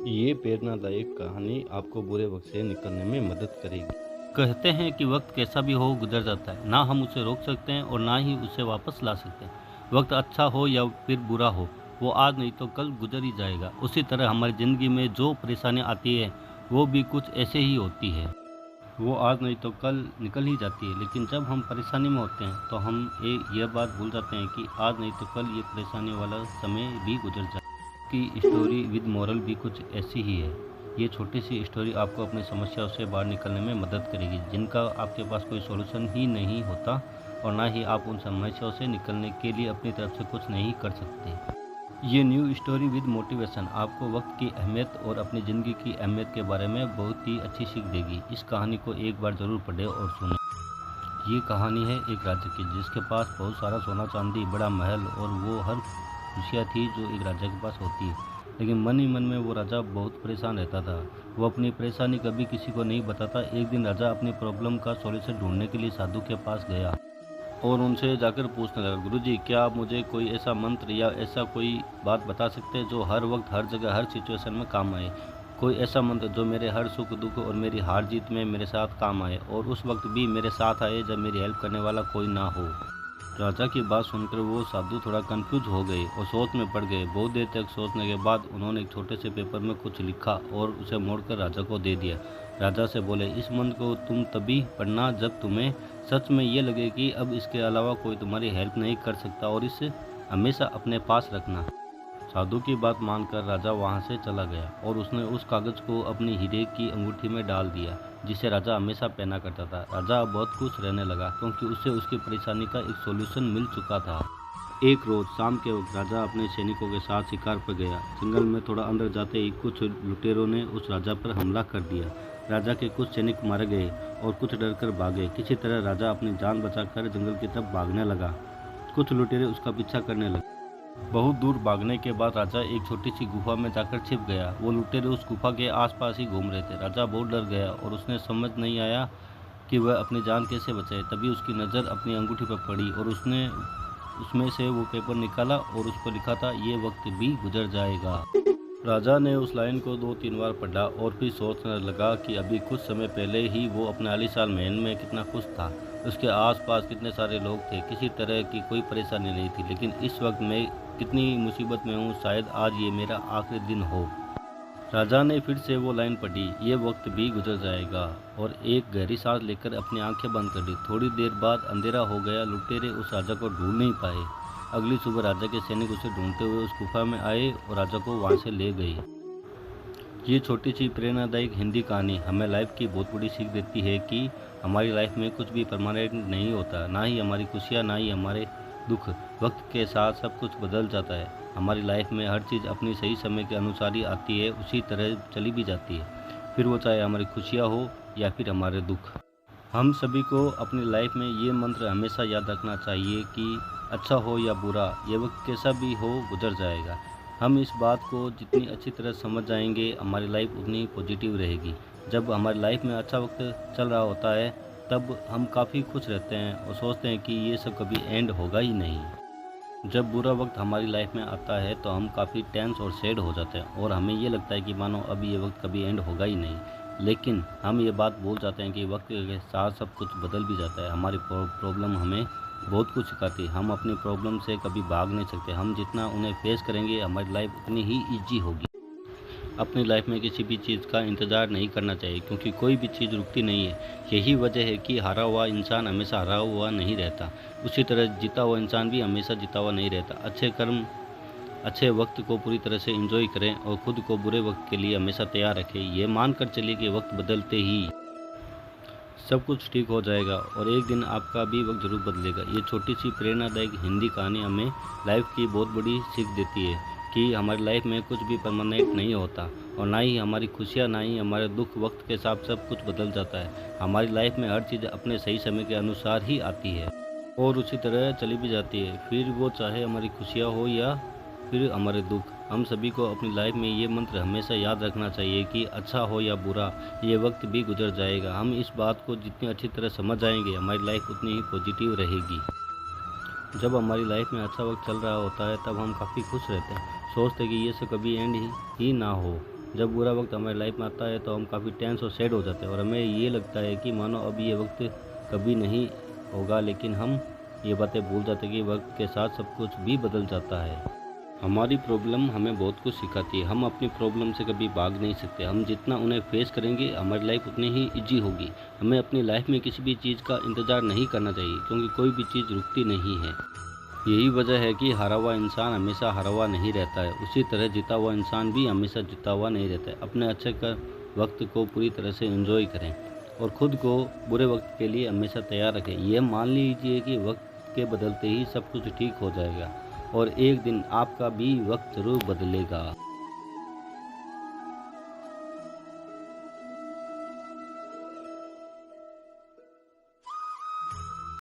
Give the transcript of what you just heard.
ये प्रेरणादायक कहानी आपको बुरे वक्त से निकलने में मदद करेगी। कहते हैं कि वक्त कैसा भी हो गुजर जाता है, ना हम उसे रोक सकते हैं और ना ही उसे वापस ला सकते हैं। वक्त अच्छा हो या फिर बुरा हो, वो आज नहीं तो कल गुजर ही जाएगा। उसी तरह हमारी ज़िंदगी में जो परेशानियाँ आती है वो भी कुछ ऐसे ही होती है। वो आज नहीं तो कल निकल ही जाती है, लेकिन जब हम परेशानी में होते हैं तो हम यह बात भूल जाते हैं कि आज नहीं तो कल ये परेशानी वाला समय भी गुजर जाए। की स्टोरी विद मोरल भी कुछ ऐसी ही है। ये छोटी सी स्टोरी आपको अपनी समस्याओं से बाहर निकलने में मदद करेगी, जिनका आपके पास कोई सॉल्यूशन ही नहीं होता और ना ही आप उन समस्याओं से निकलने के लिए अपनी तरफ से कुछ नहीं कर सकते। ये न्यू स्टोरी विद मोटिवेशन आपको वक्त की अहमियत और अपनी ज़िंदगी की अहमियत के बारे में बहुत ही अच्छी सीख देगी। इस कहानी को एक बार ज़रूर पढ़ें और सुनें। ये कहानी है एक राजा की, जिसके पास बहुत सारा सोना चांदी, बड़ा महल और वो हर खुशियाँ थी जो एक राजा के पास होती है। लेकिन मन ही मन में वो राजा बहुत परेशान रहता था। वो अपनी परेशानी कभी किसी को नहीं बताता। एक दिन राजा अपनी प्रॉब्लम का सॉल्यूशन ढूंढने के लिए साधु के पास गया और उनसे जाकर पूछने लगा, गुरुजी, क्या आप मुझे कोई ऐसा मंत्र या ऐसा कोई बात बता सकते हैं जो हर वक्त, हर जगह, हर सिचुएशन में काम आए? कोई ऐसा मंत्र जो मेरे हर सुख दुख और मेरी हार जीत में मेरे साथ काम आए और उस वक्त भी मेरे साथ आए जब मेरी हेल्प करने वाला कोई ना हो। राजा की बात सुनकर वो साधु थोड़ा कंफ्यूज हो गए और सोच में पड़ गए। बहुत देर तक सोचने के बाद उन्होंने एक छोटे से पेपर में कुछ लिखा और उसे मोड़कर राजा को दे दिया। राजा से बोले, इस मंत्र को तुम तभी पढ़ना जब तुम्हें सच में ये लगे कि अब इसके अलावा कोई तुम्हारी हेल्प नहीं कर सकता, और इसे हमेशा अपने पास रखना। साधु की बात मानकर राजा वहां से चला गया और उसने उस कागज को अपनी हीरे की अंगूठी में डाल दिया, जिसे राजा हमेशा पहना करता था। राजा अब बहुत खुश रहने लगा क्योंकि उसे उसकी परेशानी का एक सॉल्यूशन मिल चुका था। एक रोज शाम के वक्त राजा अपने सैनिकों के साथ शिकार पर गया। जंगल में थोड़ा अंदर जाते ही कुछ लुटेरों ने उस राजा पर हमला कर दिया। राजा के कुछ सैनिक मारे गए और कुछ डरकर भागे। किसी तरह राजा अपनी जान बचाकर जंगल की तरफ भागने लगा। कुछ लुटेरे उसका पीछा करने लगे। बहुत दूर भागने के बाद राजा एक छोटी सी गुफा में जाकर छिप गया। वो लुटेरे उस गुफा के आसपास ही घूम रहे थे। राजा बहुत डर गया और उसने समझ नहीं आया कि वह अपनी जान कैसे बचाए। तभी उसकी नज़र अपनी अंगूठी पर पड़ी और उसने उसमें से वो पेपर निकाला और उस पर लिखा था, ये वक्त भी गुजर जाएगा। राजा ने उस लाइन को 2-3 बार पढ़ा और फिर सोचने लगा कि अभी कुछ समय पहले ही वो अपने आलीशान महल में कितना खुश था। उसके आसपास कितने सारे लोग थे, किसी तरह की कोई परेशानी नहीं थी। लेकिन इस वक्त मैं कितनी मुसीबत में हूँ, शायद आज ये मेरा आखिरी दिन हो। राजा ने फिर से वो लाइन पढ़ी, ये वक्त भी गुजर जाएगा, और एक गहरी सांस लेकर अपनी आंखें बंद कर दी। थोड़ी देर बाद अंधेरा हो गया। लुटेरे उस राजा को ढूंढ नहीं पाए। अगली सुबह राजा के सैनिक उसे ढूंढते हुए उस गुफा में आए और राजा को वहां से ले गए। ये छोटी सी प्रेरणादायक हिंदी कहानी हमें लाइफ की बहुत बड़ी सीख देती है कि हमारी लाइफ में कुछ भी परमानेंट नहीं होता, ना ही हमारी खुशियाँ, ना ही हमारे दुख। वक्त के साथ सब कुछ बदल जाता है। हमारी लाइफ में हर चीज़ अपनी सही समय के अनुसार ही आती है, उसी तरह चली भी जाती है। फिर वो चाहे हमारी खुशियाँ हो या फिर हमारे दुख। हम सभी को अपनी लाइफ में ये मंत्र हमेशा याद रखना चाहिए कि अच्छा हो या बुरा, ये वक्त कैसा भी हो गुजर जाएगा। हम इस बात को जितनी अच्छी तरह समझ जाएंगे, हमारी लाइफ उतनी पॉजिटिव रहेगी। जब हमारी लाइफ में अच्छा वक्त चल रहा होता है तब हम काफ़ी खुश रहते हैं और सोचते हैं कि ये सब कभी एंड होगा ही नहीं। जब बुरा वक्त हमारी लाइफ में आता है तो हम काफ़ी टेंस और सैड हो जाते हैं और हमें ये लगता है कि मानो अभी ये वक्त कभी एंड होगा ही नहीं। लेकिन हम ये बात भूल जाते हैं कि वक्त के साथ सब कुछ बदल भी जाता है। हमारी प्रॉब्लम हमें बहुत कुछ सिखाती है। हम अपनी प्रॉब्लम से कभी भाग नहीं सकते। हम जितना उन्हें फेस करेंगे, हमारी लाइफ उतनी ही ईजी होगी। अपनी लाइफ में किसी भी चीज़ का इंतज़ार नहीं करना चाहिए, क्योंकि कोई भी चीज़ रुकती नहीं है। यही वजह है कि हारा हुआ इंसान हमेशा हारा हुआ नहीं रहता। उसी तरह जीता हुआ इंसान भी हमेशा जीता हुआ नहीं रहता। अच्छे कर्म, अच्छे वक्त को पूरी तरह से एंजॉय करें और खुद को बुरे वक्त के लिए हमेशा तैयार रखें। ये मानकर चलिए कि वक्त बदलते ही सब कुछ ठीक हो जाएगा और एक दिन आपका भी वक्त जरूर बदलेगा। ये छोटी सी प्रेरणादायक हिंदी कहानी हमें लाइफ की बहुत बड़ी सीख देती है कि हमारी लाइफ में कुछ भी परमानेंट नहीं होता और ना ही हमारी खुशियाँ, ना ही हमारे दुख। वक्त के साथ सब कुछ बदल जाता है। हमारी लाइफ में हर चीज़ अपने सही समय के अनुसार ही आती है और उसी तरह चली भी जाती है। फिर वो चाहे हमारी खुशियाँ हो या फिर हमारे दुख। हम सभी को अपनी लाइफ में ये मंत्र हमेशा याद रखना चाहिए कि अच्छा हो या बुरा, ये वक्त भी गुजर जाएगा। हम इस बात को जितनी अच्छी तरह समझ जाएंगे, हमारी लाइफ उतनी ही पॉजिटिव रहेगी। जब हमारी लाइफ में अच्छा वक्त चल रहा होता है तब हम काफ़ी खुश रहते हैं, सोचते हैं कि ये सब कभी एंड ही ना हो। जब बुरा वक्त हमारी लाइफ में आता है तो हम काफ़ी टेंस और सैड हो जाते हैं और हमें ये लगता है कि मानो अब ये वक्त कभी नहीं होगा, लेकिन हम ये बातें भूल जाते हैं कि वक्त के साथ सब कुछ भी बदल जाता है। हमारी प्रॉब्लम हमें बहुत कुछ सिखाती है। हम अपनी प्रॉब्लम से कभी भाग नहीं सकते। हम जितना उन्हें फेस करेंगे हमारी लाइफ उतनी ही ईजी होगी। हमें अपनी लाइफ में किसी भी चीज़ का इंतज़ार नहीं करना चाहिए, क्योंकि कोई भी चीज़ रुकती नहीं है। यही वजह है कि हारा हुआ इंसान हमेशा हारा हुआ नहीं रहता है। उसी तरह जीता हुआ इंसान भी हमेशा जीता हुआ नहीं रहता है। अपने अच्छे वक्त को पूरी तरह से एंजॉय करें और ख़ुद को बुरे वक्त के लिए हमेशा तैयार रखें। यह मान लीजिए कि वक्त के बदलते ही सब कुछ ठीक हो जाएगा और एक दिन आपका भी वक्त ज़रूर बदलेगा।